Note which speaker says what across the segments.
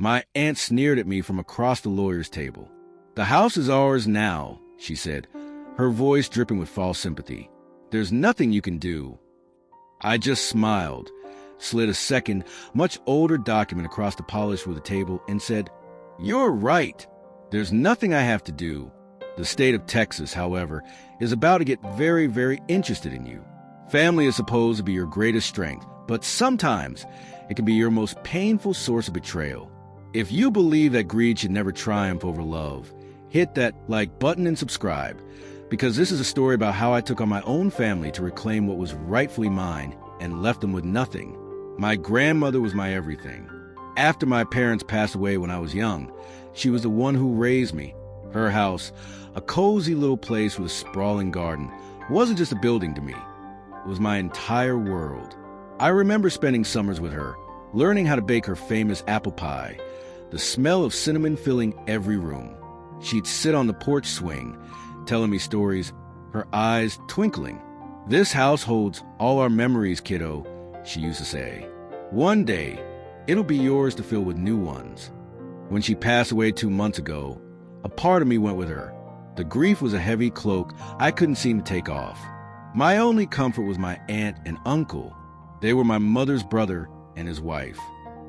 Speaker 1: My aunt sneered at me from across the lawyer's table. "The house is ours now," she said, her voice dripping with false sympathy. "There's nothing you can do." I just smiled, slid a second, much older document across the polished wood of the table, and said, "You're right. There's nothing I have to do." The state of Texas, however, is about to get very, very interested in you. Family is supposed to be your greatest strength, but sometimes it can be your most painful source of betrayal. If you believe that greed should never triumph over love, hit that like button and subscribe, because this is a story about how I took on my own family to reclaim what was rightfully mine and left them with nothing. My grandmother was my everything. After my parents passed away when I was young, she was the one who raised me. Her house, a cozy little place with a sprawling garden, wasn't just a building to me. It was my entire world. I remember spending summers with her, learning how to bake her famous apple pie, the smell of cinnamon filling every room. She'd sit on the porch swing, telling me stories, her eyes twinkling. "This house holds all our memories, kiddo," she used to say. "One day, it'll be yours to fill with new ones." When she passed away 2 months ago, a part of me went with her. The grief was a heavy cloak I couldn't seem to take off. My only comfort was my aunt and uncle. They were my mother's brother and his wife.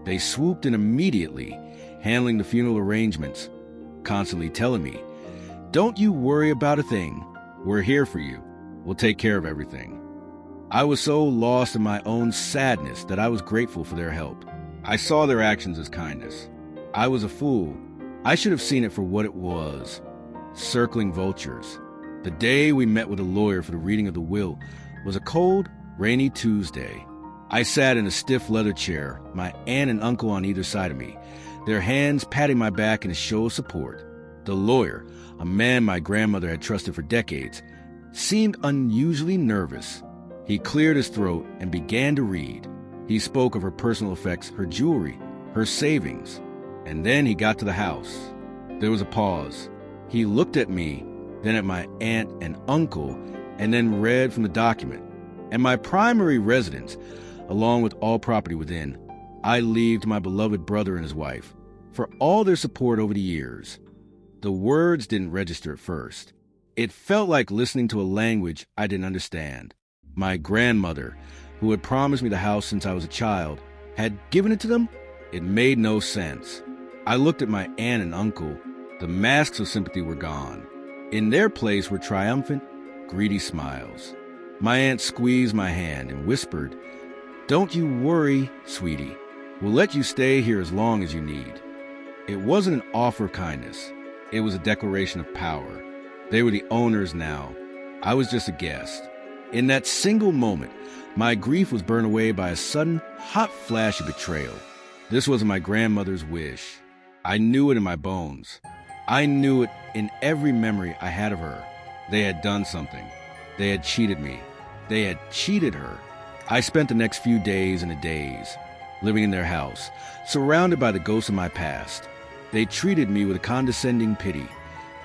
Speaker 1: They swooped in immediately, handling the funeral arrangements, constantly telling me, "Don't you worry about a thing. We're here for you. We'll take care of everything." I was so lost in my own sadness that I was grateful for their help. I saw their actions as kindness. I was a fool. I should have seen it for what it was. Circling vultures. The day we met with a lawyer for the reading of the will was a cold, rainy Tuesday. I sat in a stiff leather chair, my aunt and uncle on either side of me, their hands patting my back in a show of support. The lawyer, a man my grandmother had trusted for decades, seemed unusually nervous. He cleared his throat and began to read. He spoke of her personal effects, her jewelry, her savings. And then he got to the house. There was a pause. He looked at me, then at my aunt and uncle, and then read from the document. "And my primary residence, along with all property within, I leave to my beloved brother and his wife, for all their support over the years." The words didn't register at first. It felt like listening to a language I didn't understand. My grandmother, who had promised me the house since I was a child, had given it to them? It made no sense. I looked at my aunt and uncle. The masks of sympathy were gone. In their place were triumphant, greedy smiles. My aunt squeezed my hand and whispered, "Don't you worry, sweetie. We'll let you stay here as long as you need." It wasn't an offer of kindness. It was a declaration of power. They were the owners now. I was just a guest. In that single moment, my grief was burned away by a sudden, hot flash of betrayal. This was my grandmother's wish. I knew it in my bones. I knew it in every memory I had of her. They had done something. They had cheated me. They had cheated her. I spent the next few days and a days living in their house, surrounded by the ghosts of my past. They treated me with a condescending pity,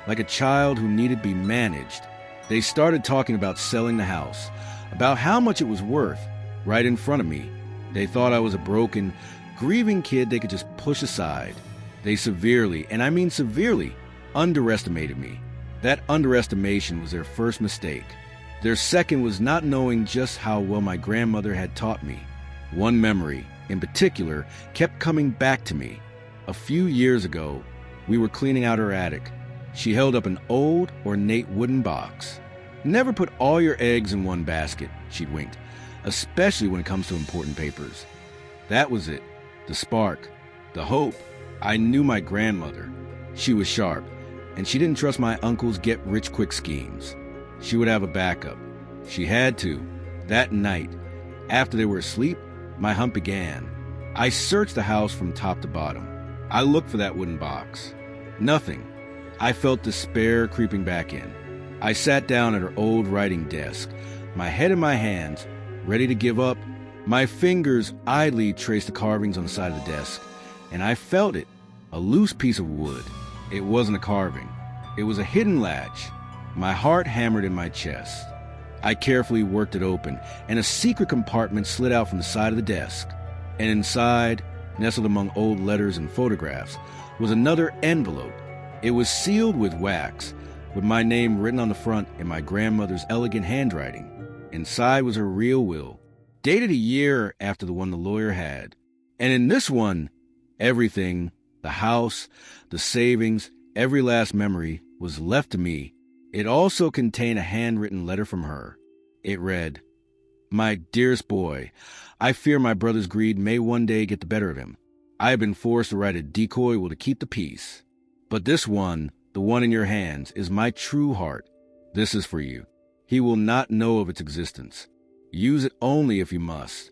Speaker 1: like a child who needed to be managed. They started talking about selling the house, about how much it was worth, right in front of me. They thought I was a broken, grieving kid they could just push aside. They severely, and I mean severely, underestimated me. That underestimation was their first mistake. Their second was not knowing just how well my grandmother had taught me. One memory, in particular, kept coming back to me. A few years ago, we were cleaning out her attic. She held up an old, ornate wooden box. "Never put all your eggs in one basket," she'd winked, "especially when it comes to important papers." That was it. The spark. The hope. I knew my grandmother. She was sharp, and she didn't trust my uncle's get-rich-quick schemes. She would have a backup. She had to. That night, after they were asleep, my hunt began. I searched the house from top to bottom. I looked for that wooden box. Nothing. I felt despair creeping back in. I sat down at her old writing desk, my head in my hands, ready to give up. My fingers idly traced the carvings on the side of the desk, and I felt it, a loose piece of wood. It wasn't a carving. It was a hidden latch. My heart hammered in my chest. I carefully worked it open, and a secret compartment slid out from the side of the desk. And inside, Nestled among old letters and photographs was another envelope. It was sealed with wax, with my name written on the front in my grandmother's elegant handwriting. Inside was her real will, dated a year after the one the lawyer had. And in this one, everything, the house, the savings, every last memory, was left to me. It also contained a handwritten letter from her. It read, "My dearest boy, I fear my brother's greed may one day get the better of him. I have been forced to write a decoy will to keep the peace. But this one, the one in your hands, is my true heart. This is for you. He will not know of its existence. Use it only if you must."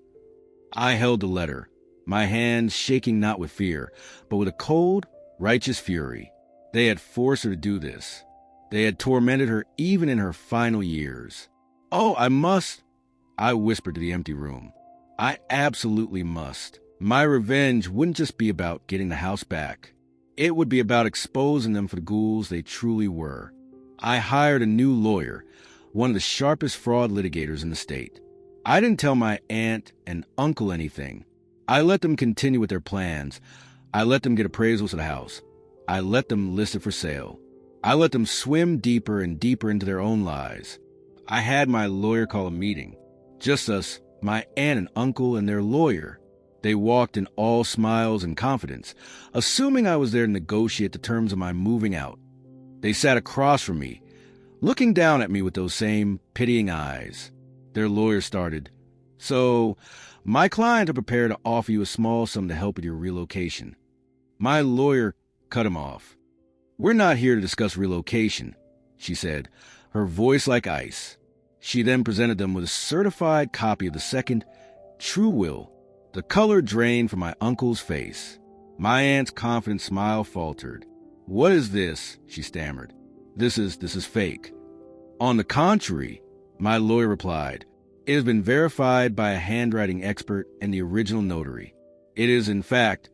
Speaker 1: I held the letter, my hands shaking not with fear, but with a cold, righteous fury. They had forced her to do this. They had tormented her even in her final years. "Oh, I must," I whispered to the empty room. "I absolutely must. My revenge wouldn't just be about getting the house back. It would be about exposing them for the ghouls they truly were." I hired a new lawyer, one of the sharpest fraud litigators in the state. I didn't tell my aunt and uncle anything. I let them continue with their plans. I let them get appraisals of the house. I let them list it for sale. I let them swim deeper and deeper into their own lies. I had my lawyer call a meeting. Just us, my aunt and uncle and their lawyer. They walked in all smiles and confidence, assuming I was there to negotiate the terms of my moving out. They sat across from me, looking down at me with those same pitying eyes. Their lawyer started, "So, my client are prepared to offer you a small sum to help with your relocation." My lawyer cut him off. "We're not here to discuss relocation," she said, her voice like ice. She then presented them with a certified copy of the second, true will. The color drained from my uncle's face. My aunt's confident smile faltered. "What is this?" she stammered. This is fake." "On the contrary," my lawyer replied, "it has been verified by a handwriting expert and the original notary. It is, in fact,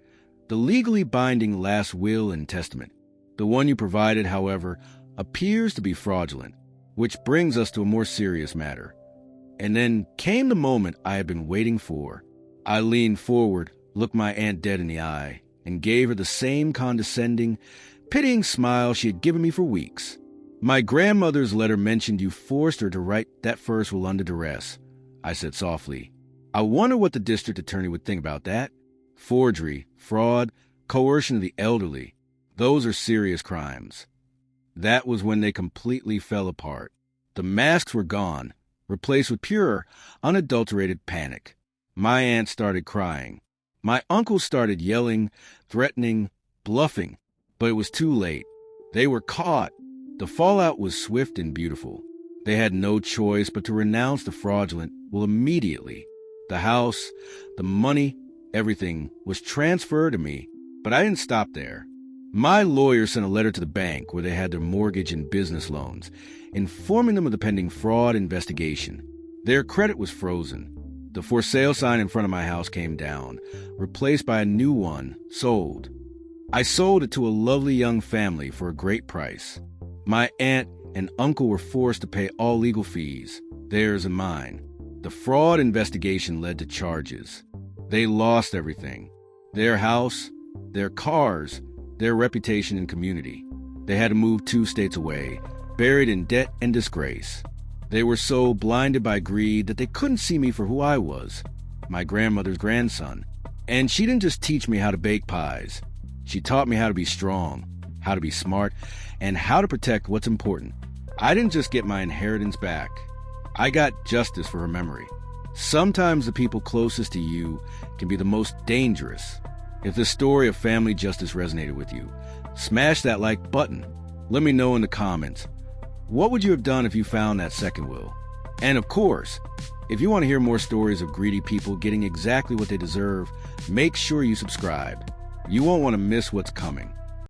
Speaker 1: the legally binding last will and testament. The one you provided, however, appears to be fraudulent, which brings us to a more serious matter." And then came the moment I had been waiting for. I leaned forward, looked my aunt dead in the eye, and gave her the same condescending, pitying smile she had given me for weeks. "My grandmother's letter mentioned you forced her to write that first will under duress," I said softly. "I wonder what the district attorney would think about that. Forgery, fraud, coercion of the elderly. Those are serious crimes." That was when they completely fell apart. The masks were gone, replaced with pure, unadulterated panic. My aunt started crying. My uncle started yelling, threatening, bluffing, but it was too late. They were caught. The fallout was swift and beautiful. They had no choice but to renounce the fraudulent will immediately. The house, the money, everything was transferred to me, but I didn't stop there. My lawyer sent a letter to the bank where they had their mortgage and business loans, informing them of the pending fraud investigation. Their credit was frozen. The for sale sign in front of my house came down, replaced by a new one, sold. I sold it to a lovely young family for a great price. My aunt and uncle were forced to pay all legal fees, theirs and mine. The fraud investigation led to charges. They lost everything. Their house, their cars, their reputation and community. They had to move 2 states away, buried in debt and disgrace. They were so blinded by greed that they couldn't see me for who I was, my grandmother's grandson. And she didn't just teach me how to bake pies. She taught me how to be strong, how to be smart, and how to protect what's important. I didn't just get my inheritance back. I got justice for her memory. Sometimes the people closest to you can be the most dangerous. If this story of family justice resonated with you, smash that like button. Let me know in the comments. What would you have done if you found that second will? And of course, if you want to hear more stories of greedy people getting exactly what they deserve, make sure you subscribe. You won't want to miss what's coming.